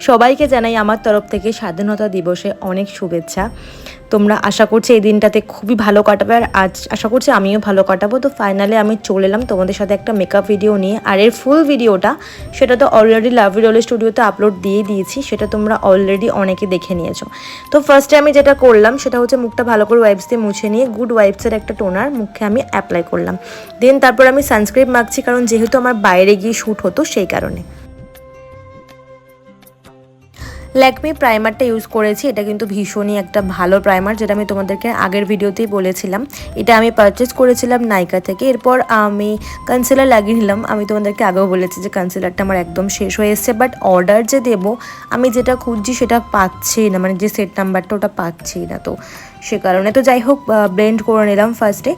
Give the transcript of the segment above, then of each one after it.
সবাইকে জানাই আমার তরফ থেকে স্বাধীনতা দিবসে অনেক শুভেচ্ছা। তোমরা আশা করছি এই দিনটাতে খুবই ভালো কাটাবে, আর আজ আশা করছি আমিও ভালো কাটাবো। তো ফাইনালি আমি চলে এলাম তোমাদের সাথে একটা মেকআপ ভিডিও নিয়ে, আর এর ফুল ভিডিওটা সেটা তো অলরেডি লাভলি ডলি স্টুডিওতে আপলোড দিয়ে দিয়েছি, সেটা তোমরা অলরেডি অনেকে দেখে নিয়েছো। তো ফার্স্টে আমি যেটা করলাম সেটা হচ্ছে মুখটা ভালো করে ওয়াইপস দিয়ে মুছে নিয়ে গুড ওয়াইপসের একটা টোনার মুখে আমি অ্যাপ্লাই করলাম। দেন তারপর আমি সানস্ক্রিন মাখছি, কারণ যেহেতু আমার বাইরে গিয়ে শ্যুট হতো সেই কারণে। ল্যাকমি প্রাইমারটা ইউজ করেছি, এটা কিন্তু ভীষণই একটা ভালো প্রাইমার, যেটা আমি তোমাদেরকে আগের ভিডিওতেই বলেছিলাম। এটা আমি পারচেস করেছিলাম নাইকা থেকে। এরপর আমি কনসিলার লাগিয়ে নিলাম। আমি তোমাদেরকে আগেও বলেছি যে কনসিলারটা আমার একদম শেষ হয়ে এসছে, বাট অর্ডার যে দেবো আমি যেটা খুঁজছি সেটা পাচ্ছি না, মানে যে সেট নাম্বারটা ওটা পাচ্ছি না, তো সে কারণে। তো যাই হোক, ব্লেন্ড করে নিলাম ফার্স্টে,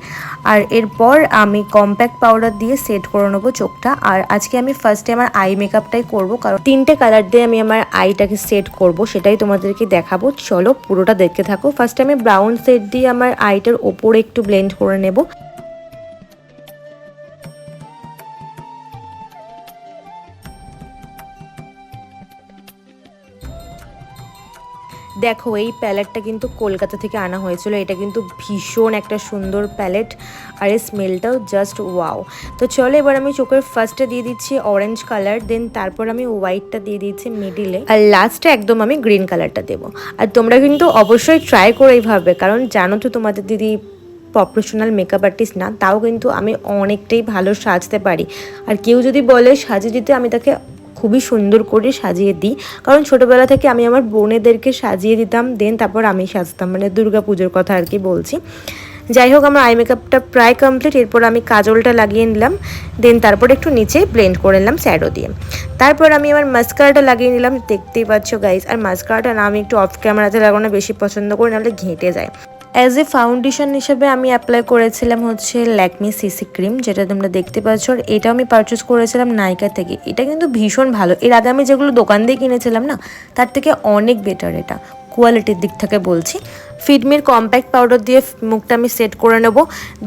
আর এরপর আমি কম্প্যাক্ট পাউডার দিয়ে সেট করে নেবো চোখটা। আর আজকে আমি ফার্স্টে আমার আই মেকআপটাই করবো, কারণ 3টে কালার দিয়ে আমি আমার আইটাকে সেট করব, সেটাই তোমাদেরকে দেখাবো। চলো পুরোটা দেখতে থাকো। ফার্স্টে আমি ব্রাউন সেট দিয়ে আমার আইটার ওপরে একটু ব্লেন্ড করে নেব। দেখো এই প্যালেটটা কিন্তু কলকাতা থেকে আনা হয়েছিল, এটা কিন্তু ভীষণ একটা সুন্দর প্যালেট, আর এই স্মেলটাও জাস্ট ওয়াও। তো চলো এবার আমি চোখের ফার্স্টে দিয়ে দিচ্ছি অরেঞ্জ কালার, দেন তারপর আমি হোয়াইটটা দিয়ে দিচ্ছি মিডিলে, আর লাস্টে একদম আমি গ্রিন কালারটা দেবো। আর তোমরা কিন্তু অবশ্যই ট্রাই করে এইভাবে, কারণ জানো তো তোমাদের দিদি প্রফেশনাল মেকআপ আর্টিস্ট না, তাও কিন্তু আমি অনেকটাই ভালো সাজতে পারি। আর কেউ যদি বলে সাজিয়ে দিতে, আমি তাকে খুবই সুন্দর করে সাজিয়ে দিই, কারণ ছোটোবেলা থেকে আমি আমার বোনেদেরকে সাজিয়ে দিতাম, দেন তারপর আমি সাজতাম, মানে দুর্গা পুজোর কথা আর কি বলছি। যাই হোক, আমার আই মেকআপটা প্রায় কমপ্লিট। এরপর আমি কাজলটা লাগিয়ে নিলাম, দেন তারপর একটু নিচে ব্লেন্ড করে নিলাম শ্যাডো দিয়ে। তারপর আমি আমার মাস্কারাটা লাগিয়ে নিলাম, দেখতেই পাচ্ছ গাইজ। আর মাস্কারাটা না আমি একটু অফ ক্যামেরাতে লাগানো বেশি পছন্দ করি, নাহলে ঘেঁটে যায়। অ্যাজ এ ফাউন্ডেশন হিসেবে আমি অ্যাপ্লাই করেছিলাম হচ্ছে ল্যাকমি সিসি ক্রিম, যেটা তোমরা দেখতে পাচ্ছ। আর এটাও আমি পারচেস করেছিলাম নাইকা থেকে। এটা কিন্তু ভীষণ ভালো, এর আগে আমি যেগুলো দোকান দিয়ে কিনেছিলাম না, তার থেকে অনেক বেটার এটা কোয়ালিটির দিক থেকে বলছি। ফিটমির কম্প্যাক্ট পাউডার দিয়ে মুখটা আমি সেট করে নেব,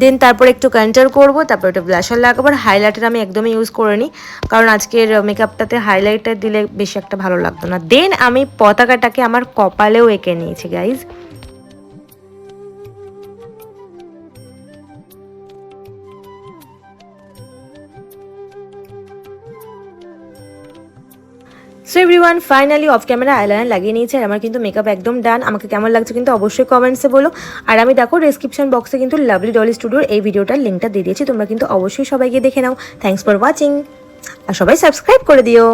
দেন তারপর একটু কন্ট্রোল করব, তারপর একটু ব্লাশার লাগাবো। আর হাইলাইটার আমি একদমই ইউজ করিনি, কারণ আজকের মেকআপটাতে হাইলাইটার দিলে বেশি একটা ভালো লাগতো না। দেন আমি পতাকাটাকে আমার কপালেও এঁকে নিয়েছি guys. So everyone, finally of camera eyeliner লাগিয়ে নিয়েছে, আর আমার কিন্তু মেকআপ একদম ডান। আমাকে কেমন লাগছে কিন্তু অবশ্যই কমেন্টসে বলো। আর আমি দেখো ডেসক্রিপশন বক্সে কিন্তু লাভলি ডলি স্টুডিওর এই ভিডিওটার লিঙ্কটা দিয়ে দিয়েছি, তোমরা কিন্তু অবশ্যই সবাইকে দেখে নাও। থ্যাঙ্কস ফর ওয়াচিং, আর সবাই সাবস্ক্রাইব করে দিও।